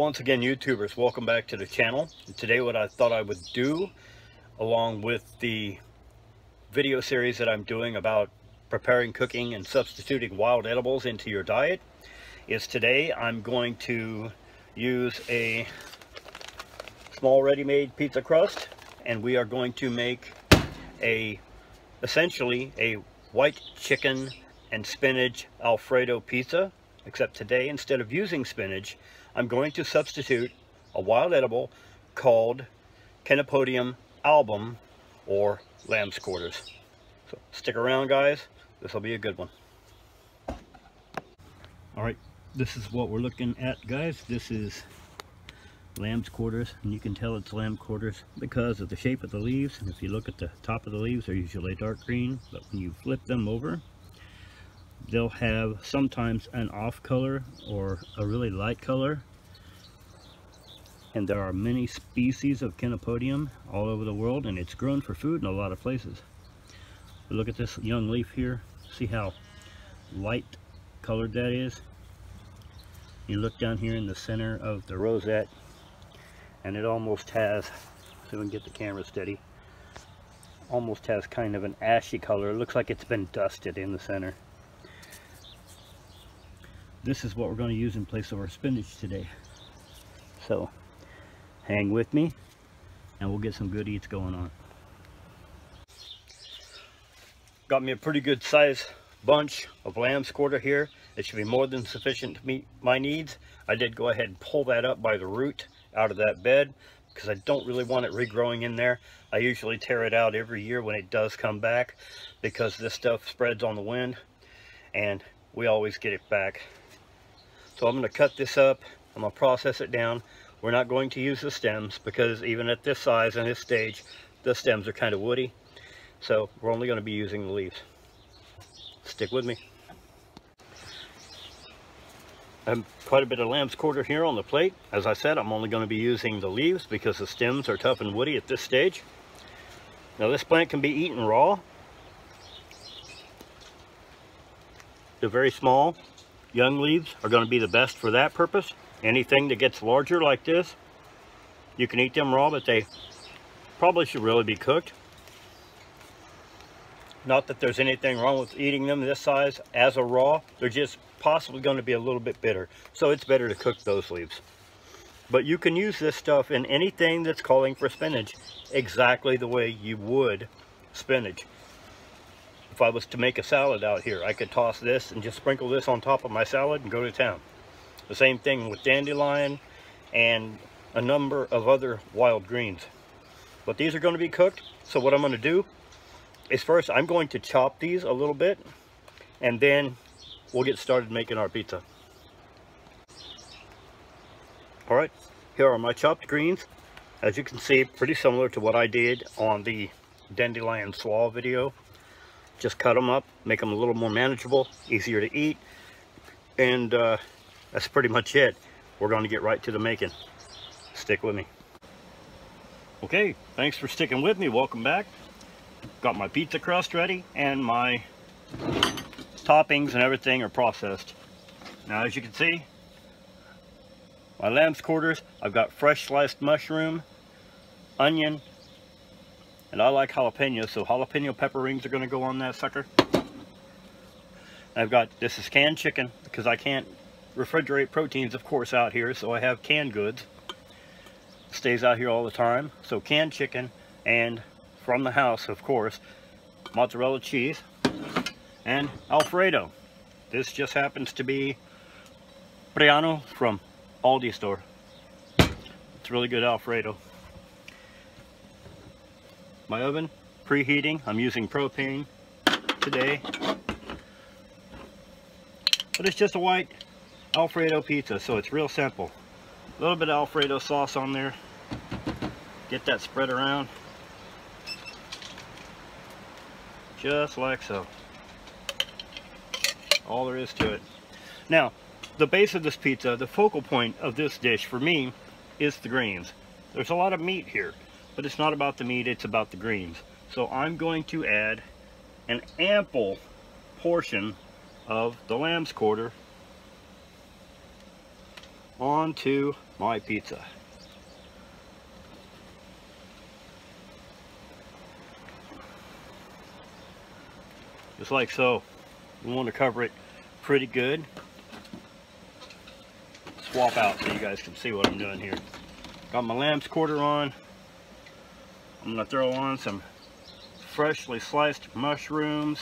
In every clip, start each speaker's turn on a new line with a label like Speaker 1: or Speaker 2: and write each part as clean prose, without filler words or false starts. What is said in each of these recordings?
Speaker 1: once again, YouTubers, welcome back to the channel. Today what I thought I would do, along with the video series that I'm doing about preparing, cooking, and substituting wild edibles into your diet, is today I'm going to use a small ready-made pizza crust, and we are going to make essentially a white chicken and spinach Alfredo pizza. Except today, instead of using spinach, I'm going to substitute a wild edible called Chenopodium album, or Lambsquarters. So stick around, guys. This will be a good one. Alright, this is what we're looking at, guys. This is Lambsquarters, and you can tell it's Lambsquarters because of the shape of the leaves. And if you look at the top of the leaves, they're usually dark green, but when you flip them over, they'll have sometimes an off color or a really light color. And there are many species of Chenopodium all over the world, and it's grown for food in a lot of places. But look at this young leaf here. See how light colored that is? You look down here in the center of the rosette, and it almost has, so we can get the camera steady, almost has kind of an ashy color. It looks like it's been dusted in the center. This is what we're going to use in place of our spinach today. So hang with me and we'll get some good eats going on. Got me a pretty good size bunch of Lambsquarter here. It should be more than sufficient to meet my needs. I did go ahead and pull that up by the root out of that bed because I don't really want it regrowing in there. I usually tear it out every year when it does come back because this stuff spreads on the wind and we always get it back. So I'm going to cut this up. I'm going to process it down. We're not going to use the stems because even at this size and this stage, the stems are kind of woody. So we're only going to be using the leaves. Stick with me. I have quite a bit of Lambsquarter here on the plate. As I said, I'm only going to be using the leaves because the stems are tough and woody at this stage. Now this plant can be eaten raw. The very small young leaves are going to be the best for that purpose. Anything that gets larger like this, you can eat them raw, but they probably should really be cooked. Not that there's anything wrong with eating them this size as a raw. They're just possibly going to be a little bit bitter. So it's better to cook those leaves. But you can use this stuff in anything that's calling for spinach exactly the way you would spinach. If I was to make a salad out here, I could toss this and just sprinkle this on top of my salad and go to town. The same thing with dandelion and a number of other wild greens. But these are going to be cooked, so what I'm going to do is first I'm going to chop these a little bit, and then we'll get started making our pizza. Alright, here are my chopped greens. As you can see, pretty similar to what I did on the dandelion slaw video. Just cut them up, make them a little more manageable, easier to eat, and that's pretty much it. We're going to get right to the making. Stick with me. Okay, thanks for sticking with me. Welcome back. Got my pizza crust ready, and my toppings and everything are processed. Now, as you can see, my Lambsquarters, I've got fresh sliced mushroom, onion, and I like jalapeno, so jalapeno pepper rings are going to go on that sucker. I've got, this is canned chicken, because I can't refrigerate proteins, of course, out here, so I have canned goods. Stays out here all the time. So canned chicken, and from the house, of course, mozzarella cheese, and Alfredo. This just happens to be Briano from Aldi store. It's really good Alfredo. My oven, preheating. I'm using propane today. But it's just a white Alfredo pizza, so it's real simple. A little bit of Alfredo sauce on there. Get that spread around. Just like so. All there is to it. Now, the base of this pizza, the focal point of this dish for me is the greens. There's a lot of meat here, but it's not about the meat, it's about the greens. So I'm going to add an ample portion of the Lambsquarter onto my pizza. Just like so. We want to cover it pretty good. Swap out so you guys can see what I'm doing here. Got my Lambsquarter on. I'm going to throw on some freshly sliced mushrooms.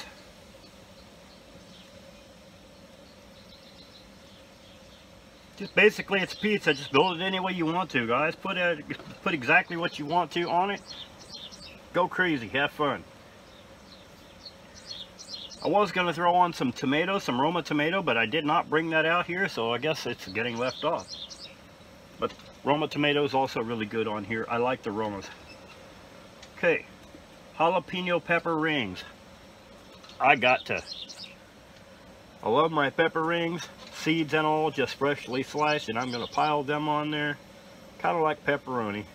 Speaker 1: Just basically, it's pizza. Just build it any way you want to, guys. Put exactly what you want to on it. Go crazy. Have fun. I was going to throw on some tomato, some Roma tomato, but I did not bring that out here, so I guess it's getting left off. But Roma tomato is also really good on here. I like the Romas. Okay, jalapeno pepper rings. I love my pepper rings, seeds and all, just freshly sliced, and I'm going to pile them on there, kind of like pepperoni.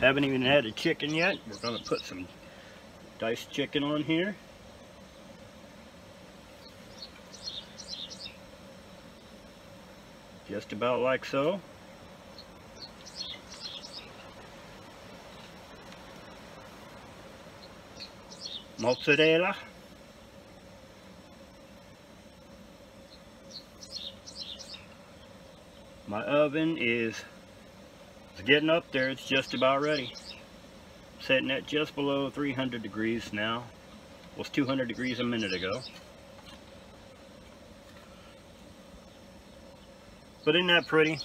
Speaker 1: Haven't even added chicken yet. We're going to put some diced chicken on here. Just about like so. Mozzarella. My oven is getting up there. It's just about ready. Setting at just below 300 degrees now. It was 200 degrees a minute ago. But isn't that pretty?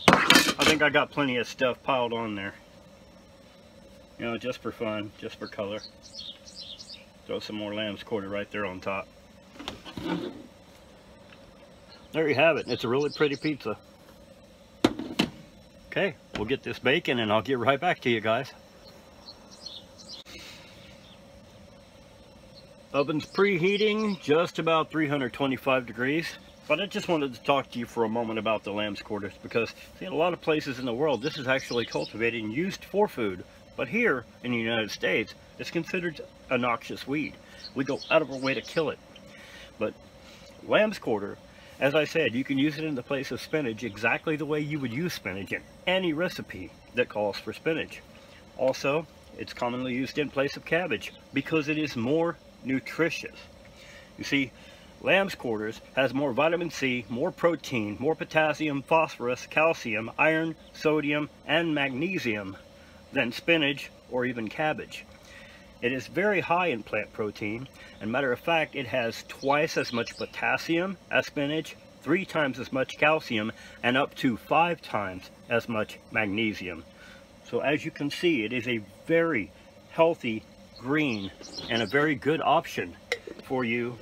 Speaker 1: I think I got plenty of stuff piled on there. You know, just for fun, just for color. Throw some more Lambsquarter right there on top. There you have it. It's a really pretty pizza. Okay, we'll get this baking and I'll get right back to you guys. Oven's preheating, just about 325 degrees. But I just wanted to talk to you for a moment about the Lambsquarters, because see, in a lot of places in the world this is actually cultivated and used for food. But here in the United States, it's considered a noxious weed. We go out of our way to kill it. But Lambsquarter, as I said, you can use it in the place of spinach exactly the way you would use spinach in any recipe that calls for spinach. Also, it's commonly used in place of cabbage because it is more nutritious. You see, Lambsquarters has more vitamin C, more protein, more potassium, phosphorus, calcium, iron, sodium, and magnesium than spinach or even cabbage. It is very high in plant protein, and matter of fact, it has twice as much potassium as spinach, 3 times as much calcium, and up to 5 times as much magnesium. So as you can see, it is a very healthy green and a very good option for you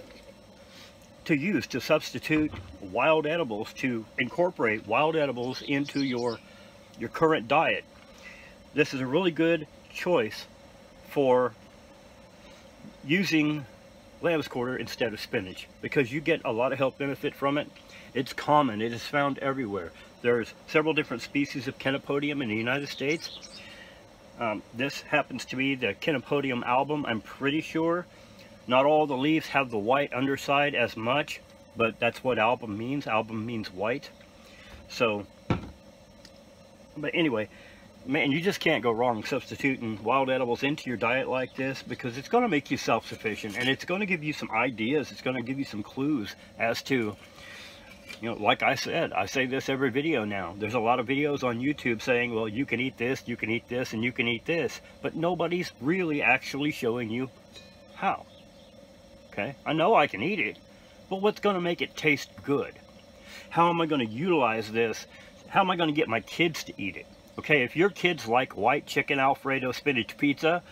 Speaker 1: to use to substitute wild edibles, to incorporate wild edibles into your current diet. This is a really good choice for using Lambsquarter instead of spinach, because you get a lot of health benefit from it. It's common, it is found everywhere. There's several different species of Chenopodium in the United States. This happens to be the Chenopodium album, I'm pretty sure. Not all the leaves have the white underside as much, but that's what album means. Album means white. So, but anyway, man, you just can't go wrong substituting wild edibles into your diet like this, because it's going to make you self-sufficient, and it's going to give you some ideas. It's going to give you some clues as to, you know, like I said, I say this every video now. There's a lot of videos on YouTube saying, well, you can eat this, you can eat this, and you can eat this, but nobody's really actually showing you how. Okay, I know I can eat it, but what's going to make it taste good? How am I going to utilize this? How am I going to get my kids to eat it? Okay, if your kids like white chicken Alfredo spinach pizza,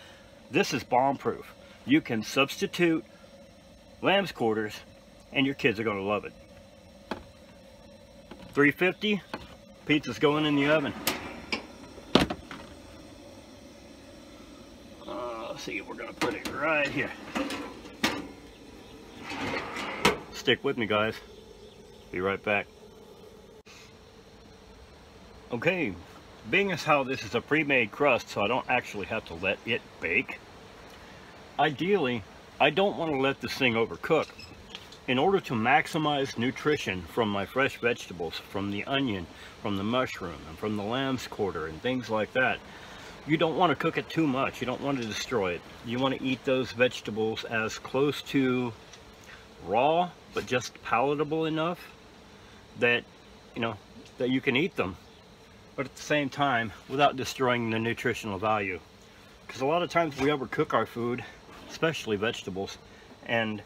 Speaker 1: this is bomb-proof. You can substitute Lambsquarters, and your kids are going to love it. 350, pizza's going in the oven. Let's see, we're going to put it right here. Stick with me, guys. Be right back. Okay, being as how this is a pre-made crust, so I don't actually have to let it bake. Ideally, I don't want to let this thing overcook. In order to maximize nutrition from my fresh vegetables, from the onion, from the mushroom, and from the Lambsquarter and things like that, you don't want to cook it too much. You don't want to destroy it. You want to eat those vegetables as close to raw, but just palatable enough that, you know, that you can eat them, but at the same time without destroying the nutritional value. Because a lot of times we overcook our food, especially vegetables, and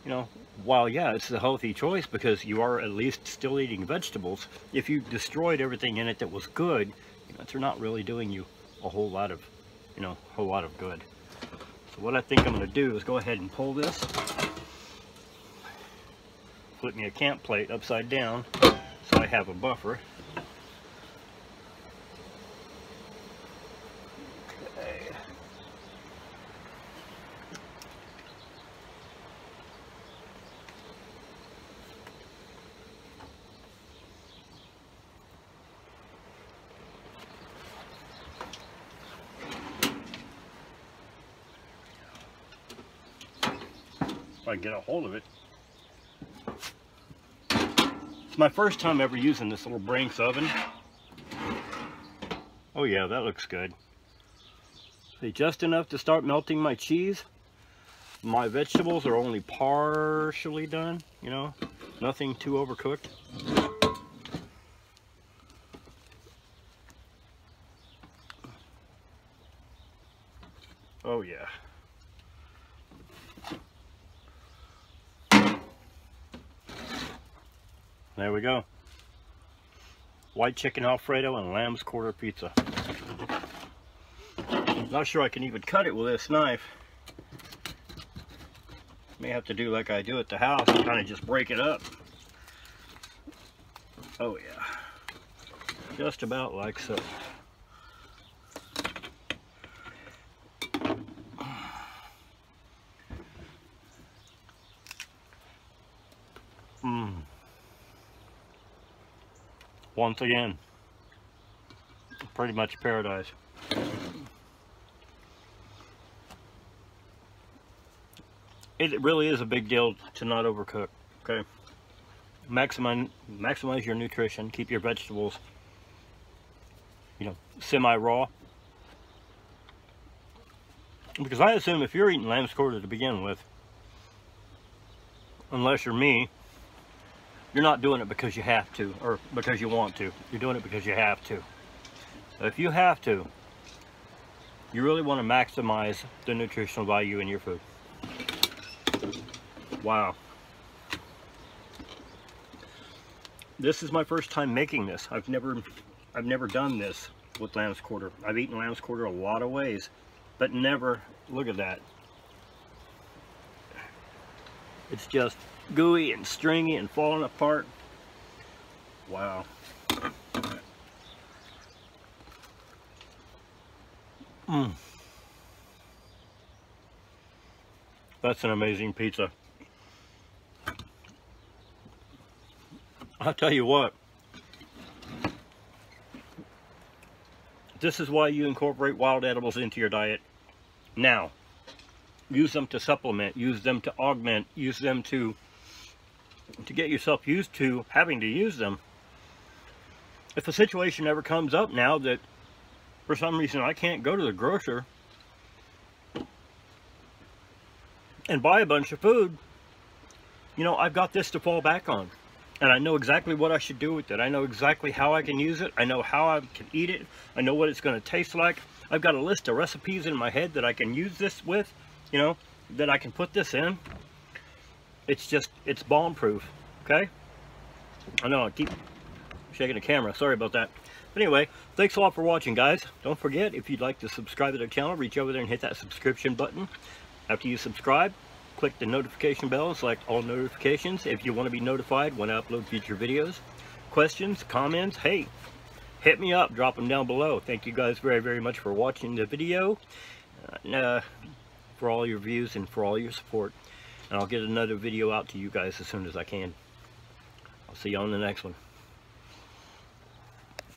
Speaker 1: you know, while yeah, it's a healthy choice because you are at least still eating vegetables, if you destroyed everything in it that was good, you know, they're not really doing you a whole lot of, you know, a whole lot of good. So what I think I'm going to do is go ahead and pull this, flip me a camp plate upside down so I have a buffer. Okay. If I can get a hold of it. It's my first time ever using this little Brinks oven. Oh yeah, that looks good. See, just enough to start melting my cheese. My vegetables are only partially done, you know, nothing too overcooked. Oh yeah. There we go. White chicken Alfredo and Lambsquarter pizza. Not sure I can even cut it with this knife. May have to do like I do at the house and kind of just break it up. Oh yeah. Just about like so. Once again, pretty much paradise. It really is a big deal to not overcook, okay? Maximize your nutrition, keep your vegetables, you know, semi-raw. Because I assume if you're eating Lambsquarter to begin with, unless you're me, you're not doing it because you have to, or because you want to. You're doing it because you have to. So if you have to, you really want to maximize the nutritional value in your food. Wow. This is my first time making this. I've never done this with Lambsquarter. I've eaten Lambsquarter a lot of ways, but never, look at that. It's just gooey and stringy and falling apart. Wow. That's an amazing pizza. I'll tell you what. This is why you incorporate wild edibles into your diet. Now, use them to supplement, use them to augment, use them to get yourself used to having to use them. If a situation ever comes up now that for some reason I can't go to the grocer and buy a bunch of food, you know, I've got this to fall back on. And I know exactly what I should do with it. I know exactly how I can use it. I know how I can eat it. I know what it's going to taste like. I've got a list of recipes in my head that I can use this with, you know, that I can put this in. It's just, it's bomb proof, okay? I know I keep shaking the camera. Sorry about that. But anyway, thanks a lot for watching, guys. Don't forget, if you'd like to subscribe to the channel, reach over there and hit that subscription button. After you subscribe, click the notification bell and select all notifications if you want to be notified when I upload future videos. Questions, comments, hey, hit me up, drop them down below. Thank you guys very, very much for watching the video, for all your views and for all your support. And I'll get another video out to you guys as soon as I can. I'll see you on the next one.